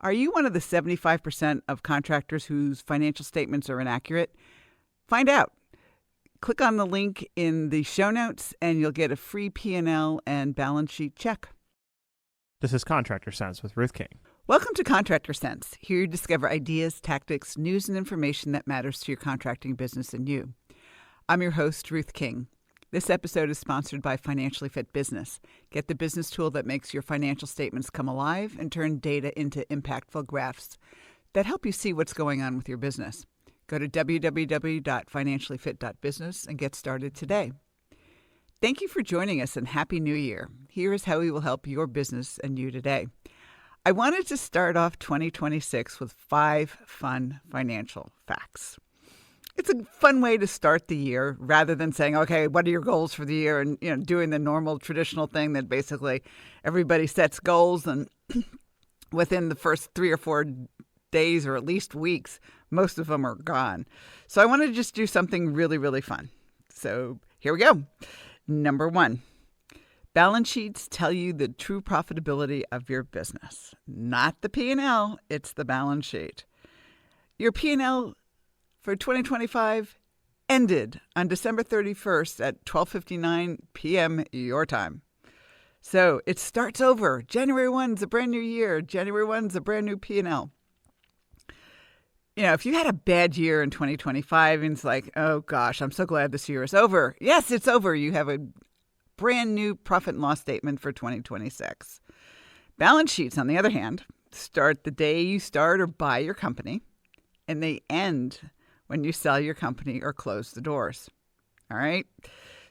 Are you one of the 75% of contractors whose financial statements are inaccurate? Find out. Click on the link in the show notes and you'll get a free P&L and balance sheet check. This is Contractor Sense with Ruth King. Welcome to Contractor Sense. Here you discover ideas, tactics, news, and information that matters to your contracting business and you. I'm your host, Ruth King. This episode is sponsored by Financially Fit Business. Get the business tool that makes your financial statements come alive and turn data into impactful graphs that help you see what's going on with your business. Go to www.financiallyfit.business and get started today. Thank you for joining us and Happy New Year. Here is how we will help your business and you today. I wanted to start off 2026 with 5 fun financial facts. It's a fun way to start the year rather than saying, okay, what are your goals for the year? And, doing the normal traditional thing that basically everybody sets goals and within the first 3 or 4 days or at least weeks, most of them are gone. So I wanted to just do something really, really fun. So here we go. Number 1, balance sheets tell you the true profitability of your business. Not the P&L, it's the balance sheet. Your P&L for 2025 ended on December 31st at 12:59 p.m. your time. So it starts over. January 1 is a brand new year. January 1 is a brand new P&L. If you had a bad year in 2025 and it's like, oh gosh, I'm so glad this year is over. Yes, it's over. You have a brand new profit and loss statement for 2026. Balance sheets, on the other hand, start the day you start or buy your company, and they end when you sell your company or close the doors. All right?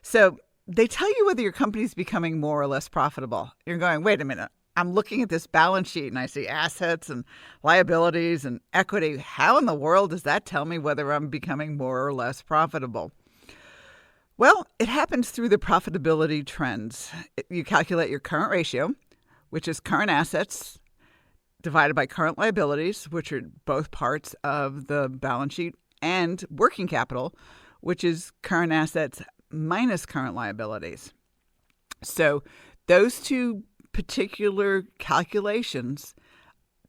So they tell you whether your company is becoming more or less profitable. You're going, wait a minute. I'm looking at this balance sheet and I see assets and liabilities and equity. How in the world does that tell me whether I'm becoming more or less profitable? Well, it happens through the profitability trends. You calculate your current ratio, which is current assets divided by current liabilities, which are both parts of the balance sheet, and working capital, which is current assets minus current liabilities. So those two particular calculations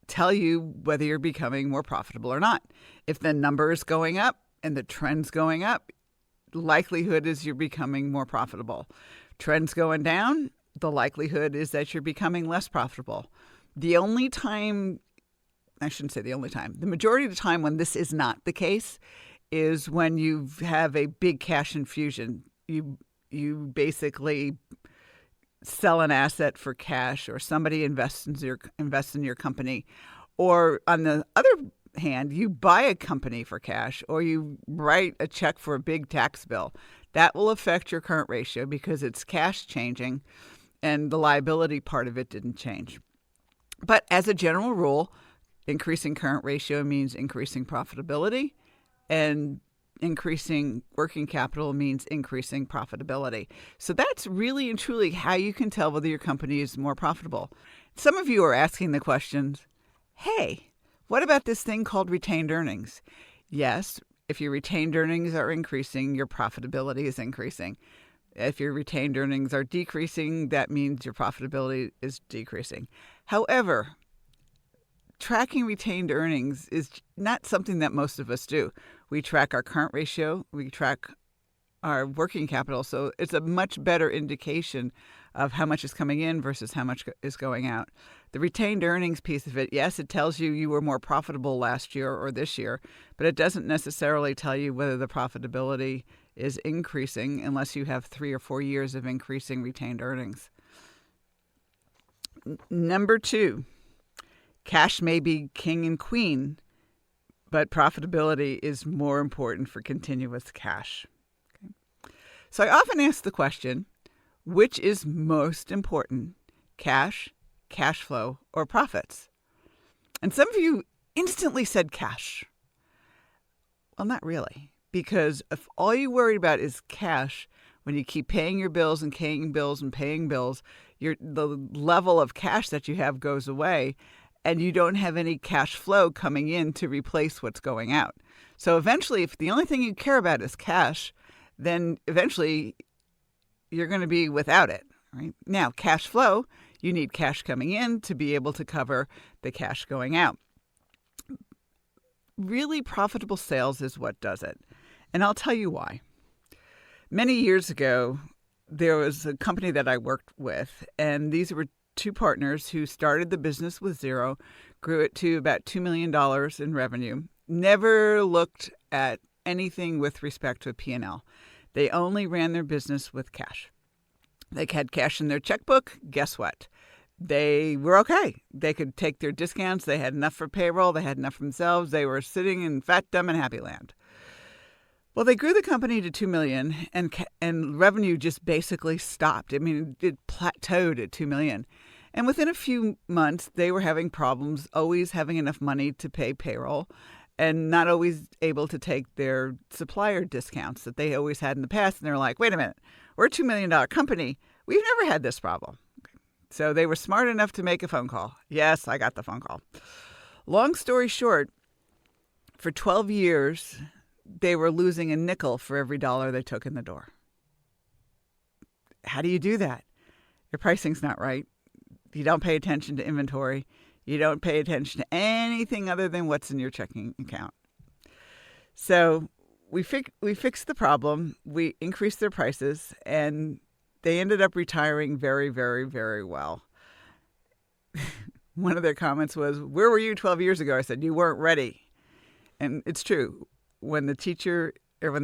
tell you whether you're becoming more profitable or not. If the number is going up and the trend's going up, likelihood is you're becoming more profitable. Trends going down, the likelihood is that you're becoming less profitable. The majority of the time when this is not the case is when you have a big cash infusion. You basically sell an asset for cash, or somebody invests in your company, or on the other hand, you buy a company for cash, or you write a check for a big tax bill. That will affect your current ratio because it's cash changing and the liability part of it didn't change. But as a general rule, increasing current ratio means increasing profitability, and increasing working capital means increasing profitability. So that's really and truly how you can tell whether your company is more profitable. Some of you are asking the questions, hey, what about this thing called retained earnings? Yes, if your retained earnings are increasing, your profitability is increasing. If your retained earnings are decreasing, that means your profitability is decreasing. However, tracking retained earnings is not something that most of us do. We track our current ratio, we track our working capital, so it's a much better indication of how much is coming in versus how much is going out. The retained earnings piece of it, yes, it tells you were more profitable last year or this year, but it doesn't necessarily tell you whether the profitability is increasing unless you have 3 or 4 years of increasing retained earnings. Number 2, cash may be king and queen, but profitability is more important for continuous cash. Okay. So I often ask the question, which is most important, cash, cash flow, or profits? And some of you instantly said cash. Well, not really, because if all you worry about is cash, when you keep paying your bills and paying bills and paying bills, the level of cash that you have goes away, and you don't have any cash flow coming in to replace what's going out. So eventually, if the only thing you care about is cash, then eventually you're going to be without it. Right? Now, cash flow, You need cash coming in to be able to cover the cash going out. Really profitable sales is what does it. And I'll tell you why. Many years ago, there was a company that I worked with, and these were two partners who started the business with zero, grew it to about $2 million in revenue, never looked at anything with respect to a P&L. They only ran their business with cash. They had cash in their checkbook. Guess what? They were okay. They could take their discounts. They had enough for payroll. They had enough for themselves. They were sitting in fat, dumb, and happy land. Well, they grew the company to $2 million, and revenue just basically stopped. I mean, it plateaued at $2 million. And within a few months, they were having problems always having enough money to pay payroll and not always able to take their supplier discounts that they always had in the past. And they're like, wait a minute, we're a $2 million company. We've never had this problem. So they were smart enough to make a phone call. Yes, I got the phone call. Long story short, for 12 years, they were losing a nickel for every dollar they took in the door. How do you do that? Your pricing's not right. You don't pay attention to inventory. You don't pay attention to anything other than what's in your checking account. So we fixed the problem. We increased their prices, and they ended up retiring very, very, very well. One of their comments was, "Where were you 12 years ago?" I said, "You weren't ready." And it's true. When the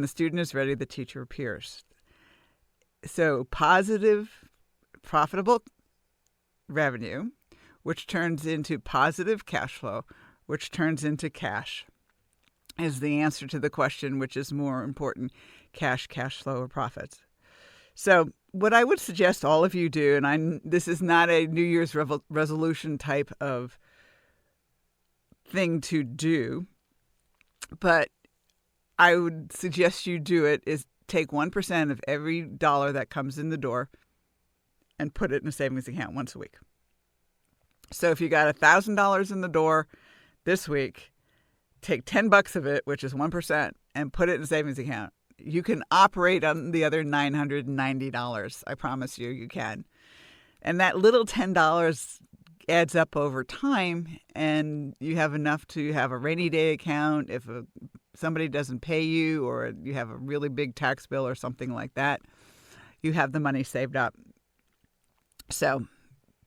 student is ready, the teacher appears. So positive, profitable revenue, which turns into positive cash flow, which turns into cash, is the answer to the question, which is more important, cash flow, or profits. So what I would suggest all of you do, and this is not a New Year's resolution type of thing to do, but I would suggest you do it, is take 1% of every dollar that comes in the door and put it in a savings account once a week. So if you got $1,000 in the door this week, take $10 of it, which is 1%, and put it in a savings account. You can operate on the other $990. I promise you can. And that little $10 adds up over time, and you have enough to have a rainy day account if somebody doesn't pay you, or you have a really big tax bill or something like that. You have the money saved up. So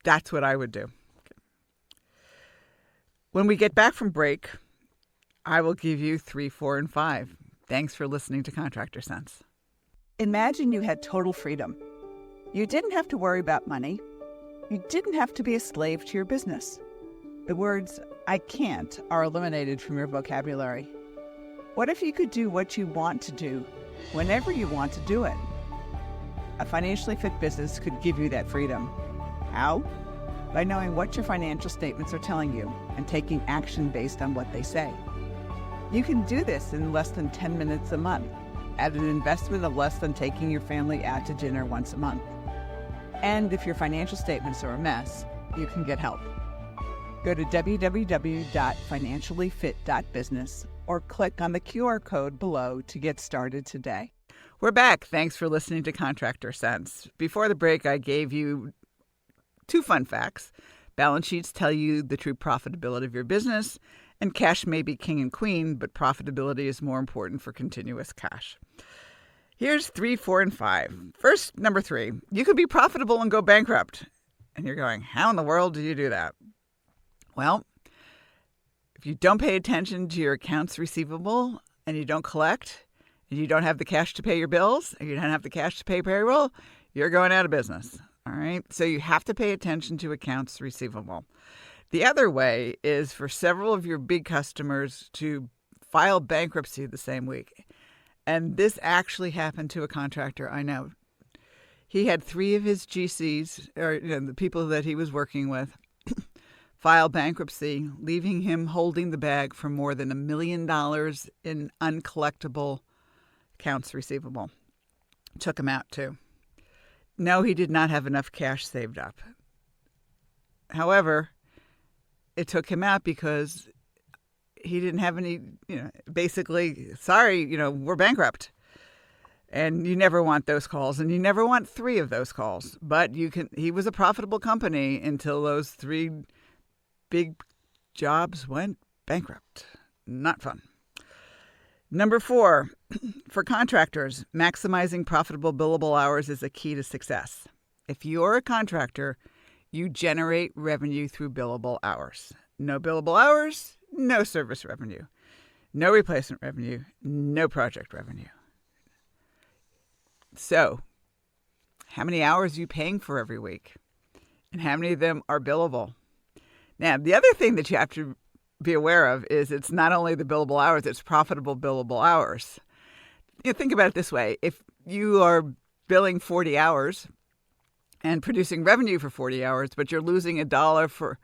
that's what I would do. When we get back from break, I will give you 3, 4, and 5. Thanks for listening to Contractor Sense. Imagine you had total freedom. You didn't have to worry about money. You didn't have to be a slave to your business. The words, "I can't," are eliminated from your vocabulary. What if you could do what you want to do, whenever you want to do it? A financially fit business could give you that freedom. How? By knowing what your financial statements are telling you and taking action based on what they say. You can do this in less than 10 minutes a month at an investment of less than taking your family out to dinner once a month. And if your financial statements are a mess, you can get help. Go to www.financiallyfit.business or click on the QR code below to get started today. We're back. Thanks for listening to Contractor Sense. Before the break, I gave you 2 fun facts. Balance sheets tell you the true profitability of your business, and cash may be king and queen, but profitability is more important for continuous cash. Here's 3, 4, and 5. First, number 3, you could be profitable and go bankrupt. And you're going, how in the world do you do that? Well, if you don't pay attention to your accounts receivable and you don't collect, and you don't have the cash to pay your bills, and you don't have the cash to pay payroll, you're going out of business. All right. So you have to pay attention to accounts receivable. The other way is for several of your big customers to file bankruptcy the same week. And this actually happened to a contractor I know. He had 3 of his GCs, or the people that he was working with, file bankruptcy, leaving him holding the bag for more than $1 million in uncollectible accounts receivable. Took him out too. No, he did not have enough cash saved up. However, it took him out because he didn't have any, basically, sorry, we're bankrupt. And you never want those calls, and you never want 3 of those calls. But he was a profitable company until those 3 big jobs went bankrupt. Not fun. Number 4, for contractors, maximizing profitable billable hours is a key to success. If you're a contractor, you generate revenue through billable hours. No billable hours, no service revenue. No replacement revenue, no project revenue. So, how many hours are you paying for every week? And how many of them are billable? Now, the other thing that you have to be aware of is it's not only the billable hours, it's profitable billable hours. Think about it this way. If you are billing 40 hours and producing revenue for 40 hours, but you're losing $1 for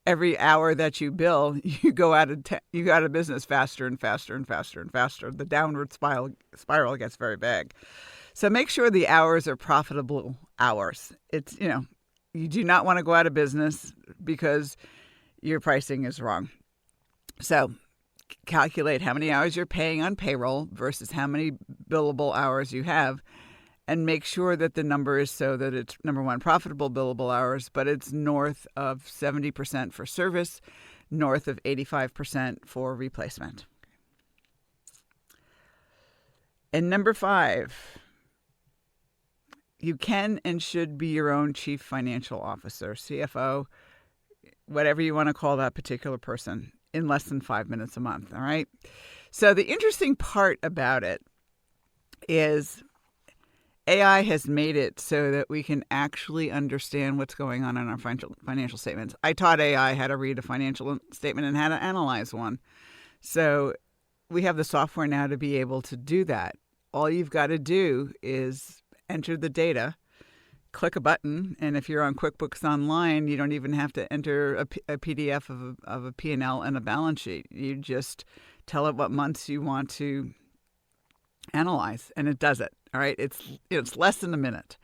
every hour that you bill, you go out of business faster and faster and faster and faster. The downward spiral gets very big. So make sure the hours are profitable hours. It's, you do not want to go out of business because your pricing is wrong. So calculate how many hours you're paying on payroll versus how many billable hours you have, and make sure that the number is so that it's, number one, profitable billable hours, but it's north of 70% for service, north of 85% for replacement. And number 5, you can and should be your own chief financial officer, CFO, whatever you want to call that particular person, in less than 5 minutes a month, all right? So the interesting part about it is AI has made it so that we can actually understand what's going on in our financial statements. I taught AI how to read a financial statement and how to analyze one. So we have the software now to be able to do that. All you've got to do is enter the data, click a button, and if you're on QuickBooks Online, you don't even have to enter a PDF of a P&L and a balance sheet. You just tell it what months you want to analyze, and it does it. All right, it's less than a minute.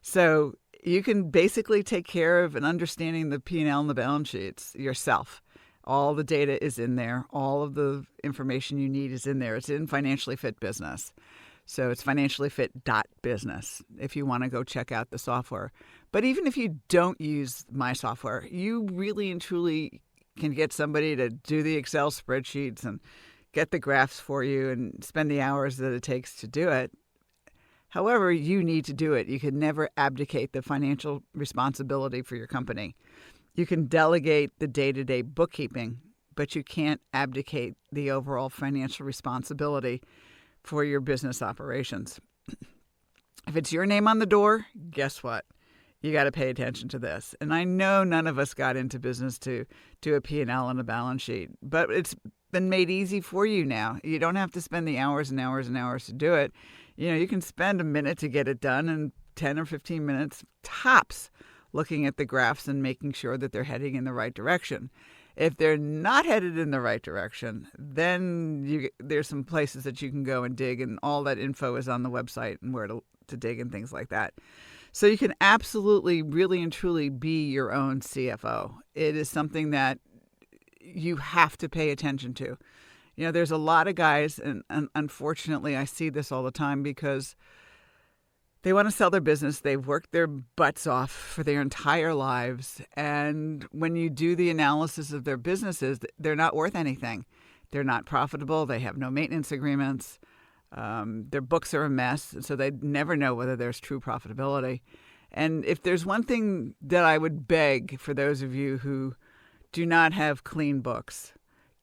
So you can basically take care of and understanding the P&L and the balance sheets yourself. All the data is in there. All of the information you need is in there. It's in Financially Fit Business. So it's financiallyfit.business if you want to go check out the software. But even if you don't use my software, you really and truly can get somebody to do the Excel spreadsheets and get the graphs for you and spend the hours that it takes to do it. However, you need to do it. You can never abdicate the financial responsibility for your company. You can delegate the day-to-day bookkeeping, but you can't abdicate the overall financial responsibility for your business operations. If it's your name on the door, guess what? You got to pay attention to this. And I know none of us got into business to do a P&L and a balance sheet, but it's been made easy for you now. You don't have to spend the hours and hours and hours to do it. You can spend a minute to get it done and 10 or 15 minutes tops looking at the graphs and making sure that they're heading in the right direction. If they're not headed in the right direction, then there's some places that you can go and dig, and all that info is on the website and where to dig and things like that. So you can absolutely, really and truly be your own CFO. It is something that you have to pay attention to. There's a lot of guys, and unfortunately I see this all the time because they want to sell their business. They've worked their butts off for their entire lives. And when you do the analysis of their businesses, they're not worth anything. They're not profitable. They have no maintenance agreements. Their books are a mess. So they never know whether there's true profitability. And if there's one thing that I would beg for those of you who do not have clean books,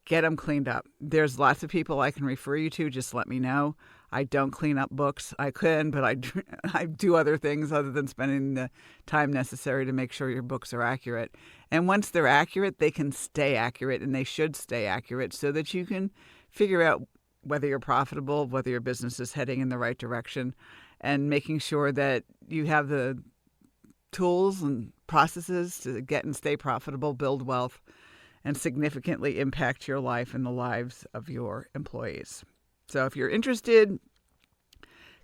get them cleaned up. There's lots of people I can refer you to. Just let me know. I don't clean up books. I could, but I do other things other than spending the time necessary to make sure your books are accurate. And once they're accurate, they can stay accurate, and they should stay accurate so that you can figure out whether you're profitable, whether your business is heading in the right direction, and making sure that you have the tools and processes to get and stay profitable, build wealth, and significantly impact your life and the lives of your employees. So if you're interested,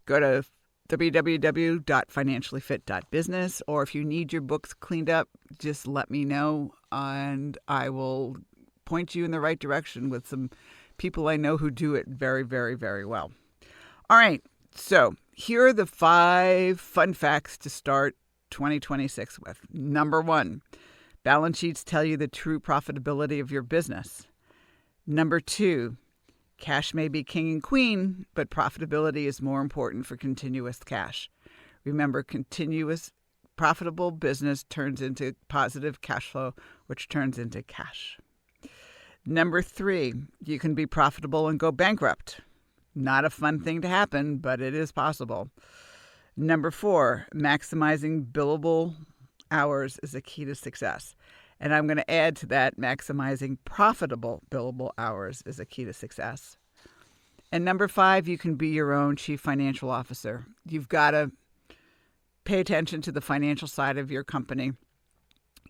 go to www.financiallyfit.business, or if you need your books cleaned up, just let me know and I will point you in the right direction with some people I know who do it very, very, very well. All right. So Here are the 5 fun facts to start 2026 with. Number 1, balance sheets tell you the true profitability of your business. Number 2, cash may be king and queen, but profitability is more important for continuous cash. Remember, continuous profitable business turns into positive cash flow, which turns into cash. Number 3, you can be profitable and go bankrupt. Not a fun thing to happen, but it is possible. Number 4, maximizing billable hours is a key to success. And I'm going to add to that, maximizing profitable billable hours is a key to success. And number 5, you can be your own chief financial officer. You've got to pay attention to the financial side of your company.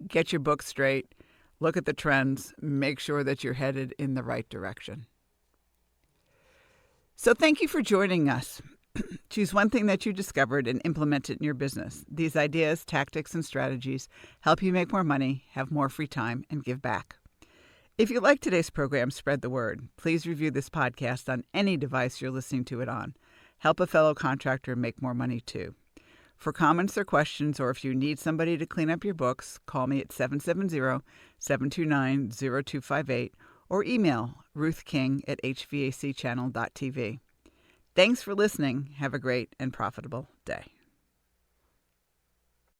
Get your books straight. Look at the trends. Make sure that you're headed in the right direction. So thank you for joining us. Choose one thing that you discovered and implement it in your business. These ideas, tactics, and strategies help you make more money, have more free time, and give back. If you like today's program, spread the word. Please review this podcast on any device you're listening to it on. Help a fellow contractor make more money too. For comments or questions, or if you need somebody to clean up your books, call me at 770-729-0258 or email ruthking@hvacchannel.tv. Thanks for listening. Have a great and profitable day.